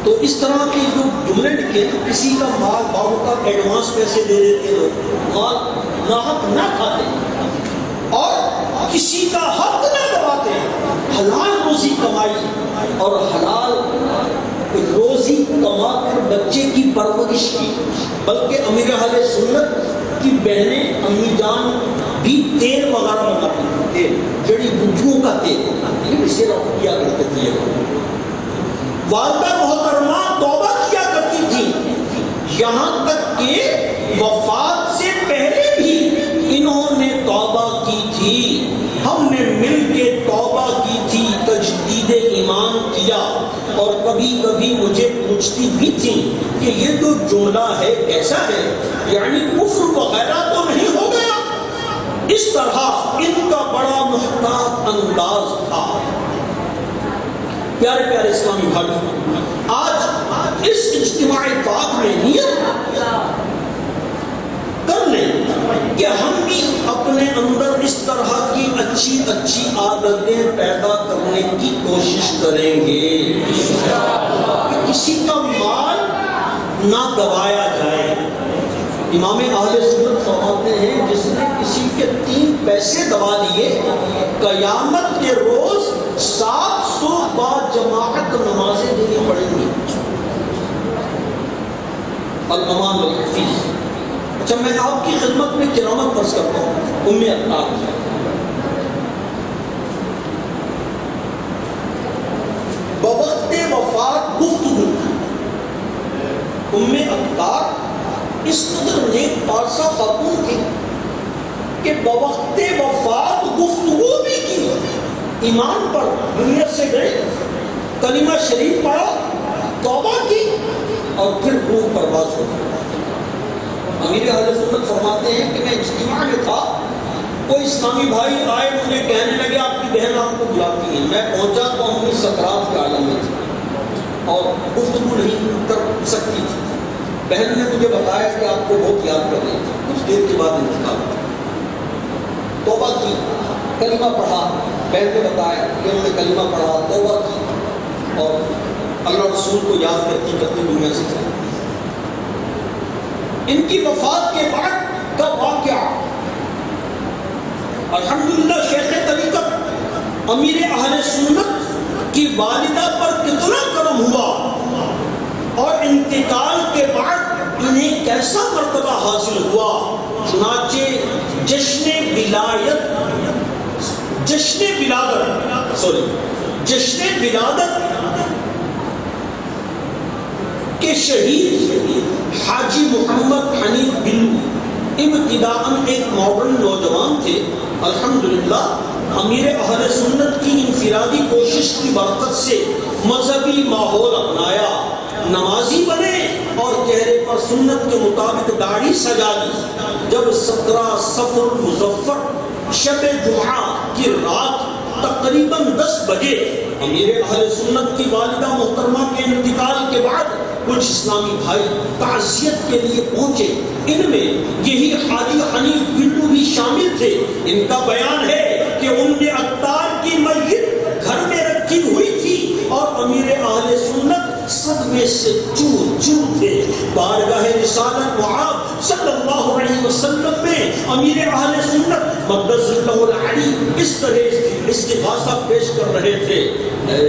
تو اس طرح کے جو جملے لکھے کسی کا مال باہر کا ایڈوانس پیسے دے دیتے لوگ مال ناحق نہ کھاتے اور کسی کا حق نہ دباتے حلال روزی کمائی اور حلال روزی کما کر بچے کی پرورش کی. بلکہ امیر اہل سنت کی بہنیں امی جان بھی تیل وغیرہ منگاتی تھے جڑی بوٹیوں کا تیل یہ اسے رفع کیا کرتے تھے. والدہ محترمہ توبہ کیا کرتی تھی یہاں تک کہ وفات سے پہلے بھی انہوں نے توبہ کی تھی. ہم نے مل کے توبہ کی تھی تجدید ایمان کیا اور کبھی کبھی مجھے پوچھتی بھی تھی کہ یہ جو جملہ ہے کیسا ہے یعنی کفر وغیرہ تو نہیں ہو گیا. اس طرح ان کا بڑا محتاط انداز تھا. پیارے پیارے اسلامی بھائی آج اس اجتماع پاک میں نیت کر لیں کہ ہم بھی اپنے اندر اس طرح کی اچھی عادتیں پیدا کرنے کی کوشش کریں گے کہ کسی کا مال نہ گوایا جائے. امام اہل سنت فرماتے ہیں جس نے کسی کے 3 پیسے دبا لیے قیامت کے روز 700 بعد جماعت نمازیں دینی پڑیں گی. الامان والحفیظ. اچھا میں آپ کی خدمت میں کرامت فرض کرتا ہوں ام اتار بوقت وفات گفتگو. ام اتار اس قدر نیک پارسا خاتون تھی کہ بوقت وفات گفتگو بھی کی ایمان پر دنیا سے گئے، کلمہ شریف پڑھا، توبہ کی اور پھر روح پرواز ہو گئی۔ امیر اہل سنت فرماتے ہیں کہ میں اجتماع میں تھا، کوئی اسلامی بھائی آئے، مجھے کہنے لگے آپ کی بہن آپ کو بلاتی ہے۔ میں پہنچا تو اپنی سکرات کے عالم میں تھی اور گفتگو نہیں کر سکتی تھی۔ بہن نے مجھے بتایا کہ آپ کو بہت یاد کر رہی تھی۔ کچھ دیر کے بعد انتقال ہوا۔ توبہ کی، کلمہ پڑھا، بہن نے بتایا کہ انہوں نے کلمہ پڑھا، توبہ کی اور اللہ رسول کو یاد کرتی کرتی دنیا سے چلی۔ ان کی وفات کے بعد کا واقعہ، الحمدللہ شیخ طریقت امیر اہل سنت کی والدہ پر کتنا کرم ہوا اور انتقال کے بعد انہیں کیسا مرتبہ حاصل ہوا۔ چنانچہ جشن ولادت کے شہید حاجی محمد حنیف بلو ابتداءً ایک ماڈرن نوجوان تھے۔ الحمدللہ امیر اہل سنت کی انفرادی کوشش کی برکت سے مذہبی ماحول اپنایا، نمازی بنے اور چہرے پر سنت کے مطابق داڑھی سجا لی۔ جب 17 صفر المظفر شب جمعہ کی رات تقریباً 10 بجے امیر اہل سنت کی والدہ محترمہ کے انتقال کے بعد کچھ اسلامی بھائی تعزیت کے لیے پہنچے، ان میں یہی حاجی حنیف بلو بھی شامل تھے۔ ان کا بیان ہے کہ ام عطار کی میت گھر میں رکھی ہوئی تھی اور امیر اہل سنت صدمے سے چور چور تھے۔ بارگاہ رسالت معاذ صلی اللہ علیہ وسلم میں امیر اہل سنت مقدس اللہ العلی اس طرح استغاثہ پیش کر رہے تھے، اے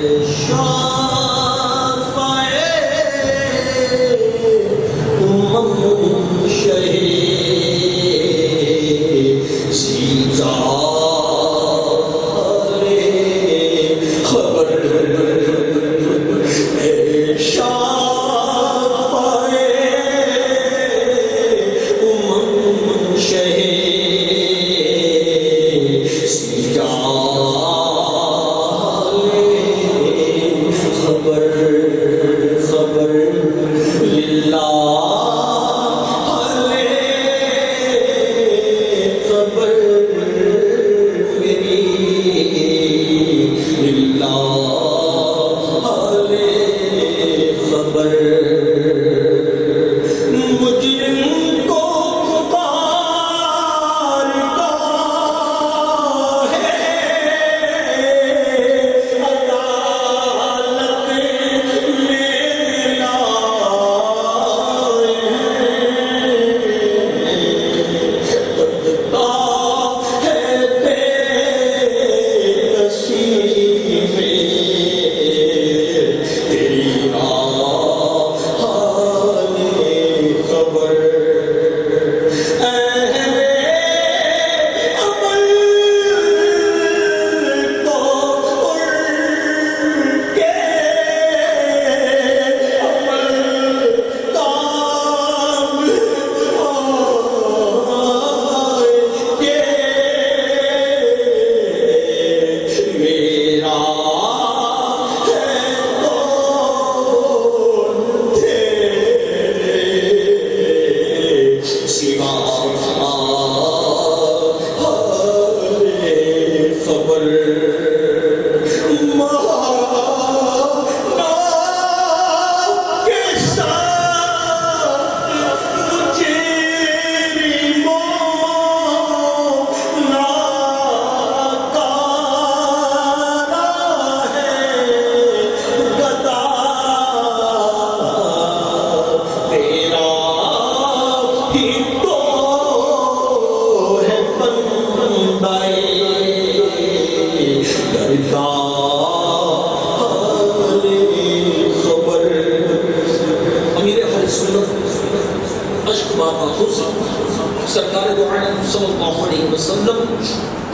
سرکار دو عالم صلی اللہ علیہ وسلم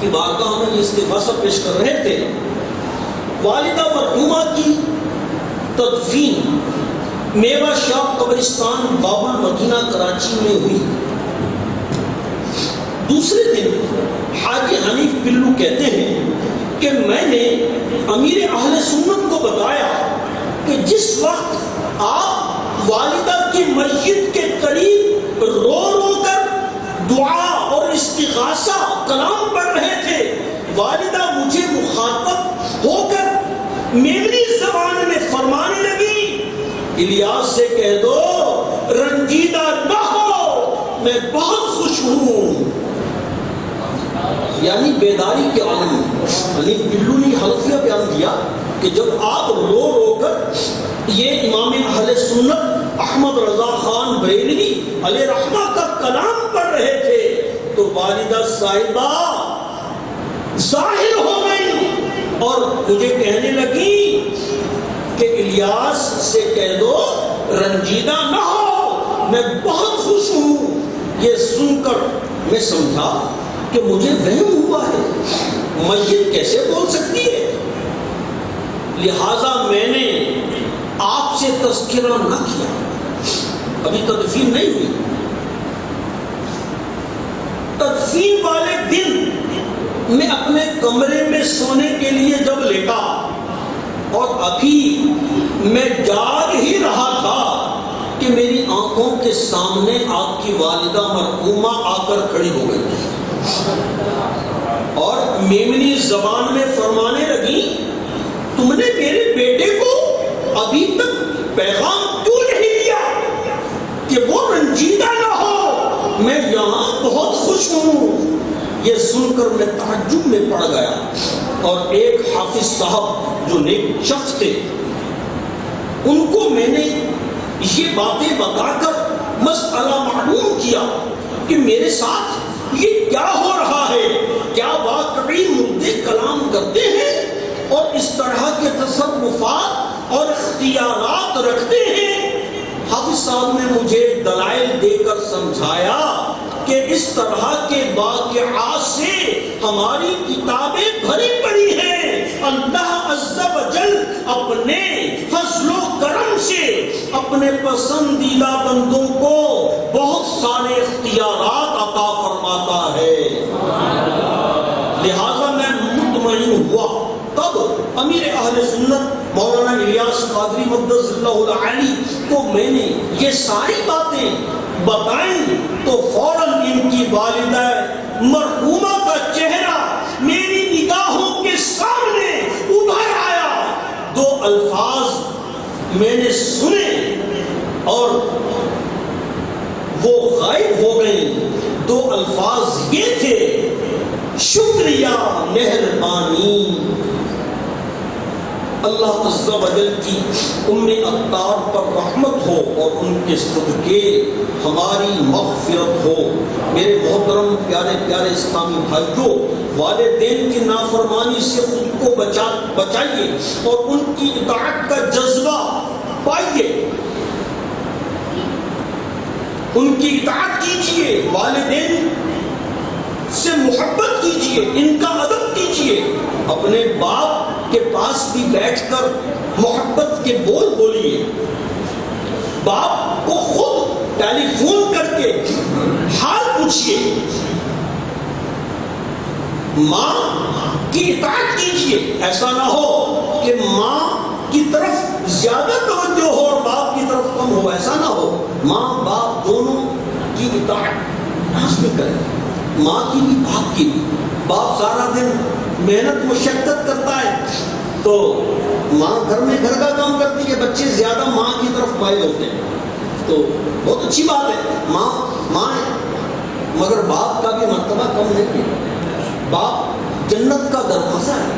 کی بارگاہ میں یہ استغاثہ پیش کر رہے تھے۔ والدہ مرحومہ کی تدفین میوہ شاہ قبرستان باب المدینہ کراچی میں ہوئی۔ دوسرے دن حاجی حنیف بلو کہتے ہیں کہ میں نے امیر اہل سنت کو بتایا کہ جس وقت آپ والدہ کی میت کے قریب رو رو کر دعا اور استغاثہ کلام پڑھ رہے تھے، والدہ مجھے مخاطب ہو کر میری زبان میں فرمانے لگی، الیاس سے کہہ دو رنجیدہ نہ ہو، میں بہت خوش ہوں۔ یعنی بیداری کے عالم، یعنی بلونی حلفیہ بیان کیا کہ جب آپ رو رو کر یہ امام اہل سنت احمد رضا خان بریلوی علیہ رحمہ کا کلام پڑھ رہے تھے تو والدہ صاحبہ ظاہر ہو گئی اور مجھے کہنے لگی کہ الیاس سے کہہ دو رنجیدہ نہ ہو، میں بہت خوش ہوں۔ یہ سن کر میں سمجھا کہ مجھے وہم ہوا ہے، میت کیسے بول سکتی ہے؟ لہذا میں نے آپ سے تذکرہ نہ کیا، ابھی تدفین نہیں ہوئی۔ تدفین والے دن میں اپنے کمرے میں سونے کے لیے جب لیٹا اور ابھی میں جاگ ہی رہا تھا کہ میری آنکھوں کے سامنے آپ کی والدہ مرحومہ آ کر کھڑی ہو گئی اور میمنی زبان میں فرمانے لگی، تم نے میرے بیٹے کو ابھی تک پیغام کیوں نہیں دیا کہ وہ رنجیدہ نہ ہو، میں یہاں بہت خوش ہوں۔ یہ سن کر میں تعجب میں پڑ گیا اور ایک حافظ صاحب جو نیک شخص تھے ان کو میں نے یہ باتیں بتا کر مسئلہ معلوم کیا کہ میرے ساتھ یہ کیا ہو رہا ہے، کیا واقعی مردے کلام کرتے ہیں اور اس طرح کے تصرفات اور اختیارات رکھتے ہیں؟ حافظ صاحب نے مجھے دلائل دے کر سمجھایا کہ اس طرح کے واقعات سے ہماری کتابیں بھری پڑی ہیں۔ اللہ عز و جل اپنے فضل و کرم سے اپنے پسندیدہ بندوں کو بہت سارے اختیارات عطا فرماتا ہے۔ لہذا میں مطمئن ہوا تب امیر اہل سنت مولانا الیاس قادری مقدس اللہ علی کو میں نے یہ ساری باتیں بتائیں تو فوراً ان کی والدہ مرحومہ کا چہرہ میری نگاہوں کے سامنے ابھر آیا۔ دو الفاظ میں نے سنے اور وہ غائب ہو گئی۔ دو الفاظ یہ تھے، شکریہ، مہربانی۔ اللہ عز و جل کی ام اطہار پر رحمت ہو اور ان کے صدقے ہماری مغفرت ہو۔ میرے محترم پیارے پیارے اسلامی بھائیوں، والدین کی نافرمانی سے خود کو بچائیے اور ان کی اطاعت کا جذبہ پائیے، ان کی اطاعت کیجیے، والدین سے محبت کیجیے، ان کا ادب کیجیے۔ اپنے باپ کے پاس بھی بیٹھ کر محبت کے بول بولیے، باپ کو خود ٹیلی فون کر کے حال پوچھیے، ماں کی اطاعت کیجیے۔ ایسا نہ ہو کہ ماں کی طرف زیادہ توجہ ہو اور باپ کی طرف کم ہو، ایسا نہ ہو۔ ماں باپ دونوں کی اطاعت لازمی کریں، ماں کی بھی باپ کی بھی۔ باپ سارا دن محنت مشقت کرتا ہے تو ماں گھر میں گھر کا کام کرتی ہے، بچے زیادہ ماں کی طرف مائل ہوتے ہیں، تو بہت اچھی بات ہے، ماں ہے، مگر باپ کا بھی مرتبہ کم نہیں ہے۔ باپ جنت کا دروازہ ہے۔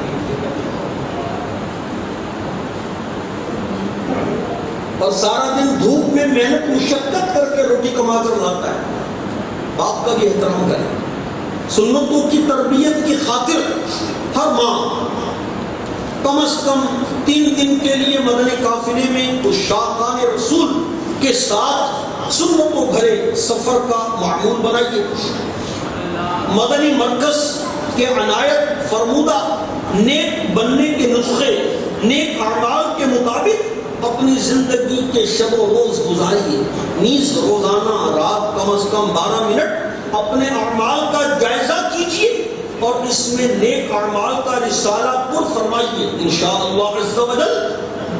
اور سارا دن دھوپ میں محنت مشقت کر کے روٹی کما کر لاتا ہے، باپ کا بھی احترام کرے۔ سنتوں کی تربیت کی خاطر ہر ماں کم از کم 3 دن کے لیے مدنی قافلے میں عشاقان رسول کے ساتھ سنتوں بھرے سفر کا معمول بنائیے۔ مدنی مرکز کے عنایت فرمودہ نیک بننے کے نسخے، نیک اعمال کے مطابق اپنی زندگی کے شب و روز گزاریے۔ نیز روزانہ رات کم از کم 12 منٹ اپنے اعمال کا جائزہ کیجیے اور اس میں نیک اعمال کا رسالہ پر فرمائیے، انشاءاللہ عز و جل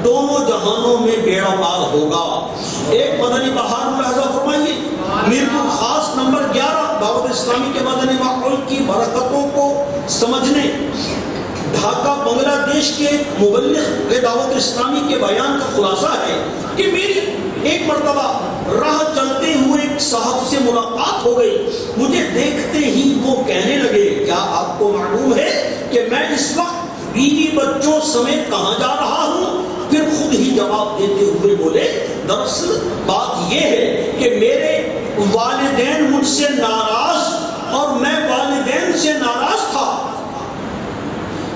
دونوں جہانوں میں بیڑا پار ہوگا۔ ایک مدنی بہار ملاحظہ فرمائیے، میرپور خاص نمبر 11 دعوت اسلامی کے مدنی ماحول کی برکتوں کو سمجھنے ڈھاکہ بنگلہ دیش کے مبلغ دعوت اسلامی کے بیان کا خلاصہ ہے کہ میری ایک مرتبہ راہ چلتے ہوئے ایک صاحب سے ملاقات ہو گئی، مجھے دیکھتے ہی وہ کہنے لگے، کیا آپ کو معلوم ہے کہ میں اس وقت بیوی بچوں سمیت کہاں جا رہا ہوں؟ پھر خود ہی جواب دیتے ہوئے بولے، دراصل بات یہ ہے کہ میرے والدین مجھ سے ناراض اور میں والدین سے ناراض تھا۔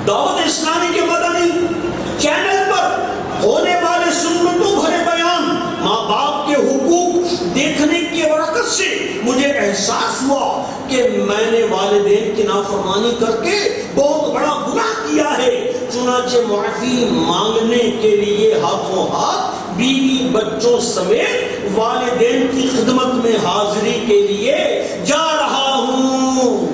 دعوت اسلامی کے مدنی چینل پر ہونے والے سنتوں بھرے بیان، ماں باپ کے حقوق دیکھنے کی برکت سے مجھے احساس ہوا کہ میں نے والدین کی نافرمانی کر کے بہت بڑا گناہ کیا ہے، چنانچہ معافی مانگنے کے لیے ہاتھوں ہاتھ بیوی بچوں سمیت والدین کی خدمت میں حاضری کے لیے جا رہا ہوں۔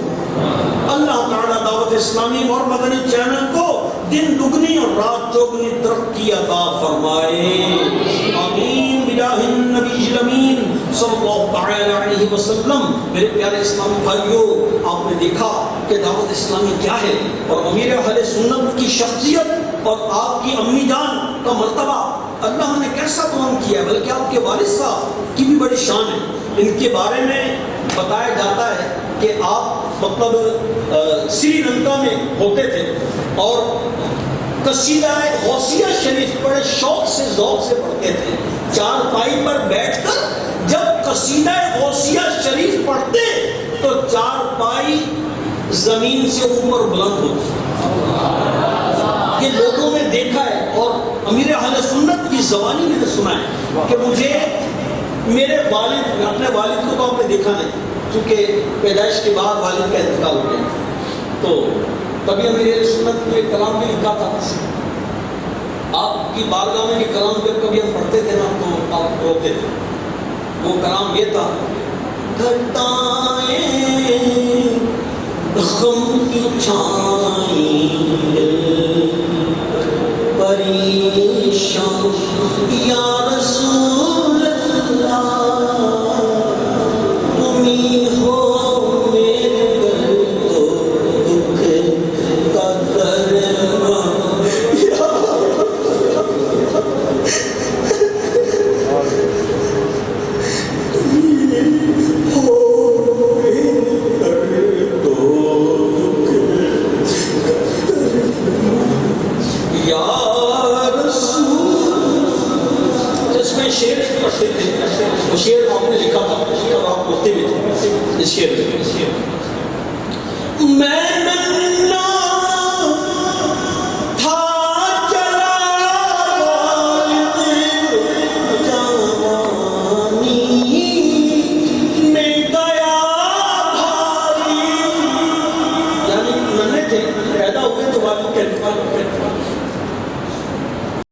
اللہ تعالیٰ دعوت اسلامی اور مدنی چینل کو دن دگنی اور رات چوگنی ترقی عطا فرمائے، آمین بجاہ النبی الامین صلی اللہ تعالی علیہ وسلم۔ میرے پیارے اسلامی بھائیوں، آپ نے دیکھا کہ دعوت اسلامی کیا ہے اور امیر اہل سنت کی شخصیت اور آپ کی امی جان کا مرتبہ اللہ نے کیسا بیان کیا، بلکہ آپ کے والد صاحب کی بھی بڑی شان ہے۔ ان کے بارے میں بتایا جاتا ہے کہ آپ سری لنکا میں ہوتے تھے اور قصیدہ غوثیہ شریف بڑے شوق سے ذوق سے پڑھتے تھے۔ چار پائی پر بیٹھ کر جب قصیدہ غوثیہ شریف پڑھتے تو چار پائی زمین سے اوپر بلند ہوتی۔ یہ لوگوں نے دیکھا ہے اور امیر اہل سنت کی زبانی میں نے سنا ہے کہ مجھے میرے والد، اپنے والد کو تو آپ نے دیکھا نہیں کیونکہ پیدائش کے بعد والد کا انتقال ہو گیا، تو کبھی امیر اہل سنت نے ایک کلام بھی لکھا تھا آپ کی بارگاہ میں، کہ کلام جب کبھی ہم پڑھتے تھے نا تو آپ روتے تھے۔ وہ کلام یہ تھا، گھٹائیں غم کی چھائیں پریشان یا رسول اللہ، تمہیں ہو میرے دل کو دکھ کا درمان۔ وہ شعر آپ نے لکھا تھا اور آپ پڑھتے بھی تھے اس شعر میں ننا تھا چلا جوانی میں گیا بھاری، یعنی ننے تھے، پیدا ہوئے تو والد کے انتقال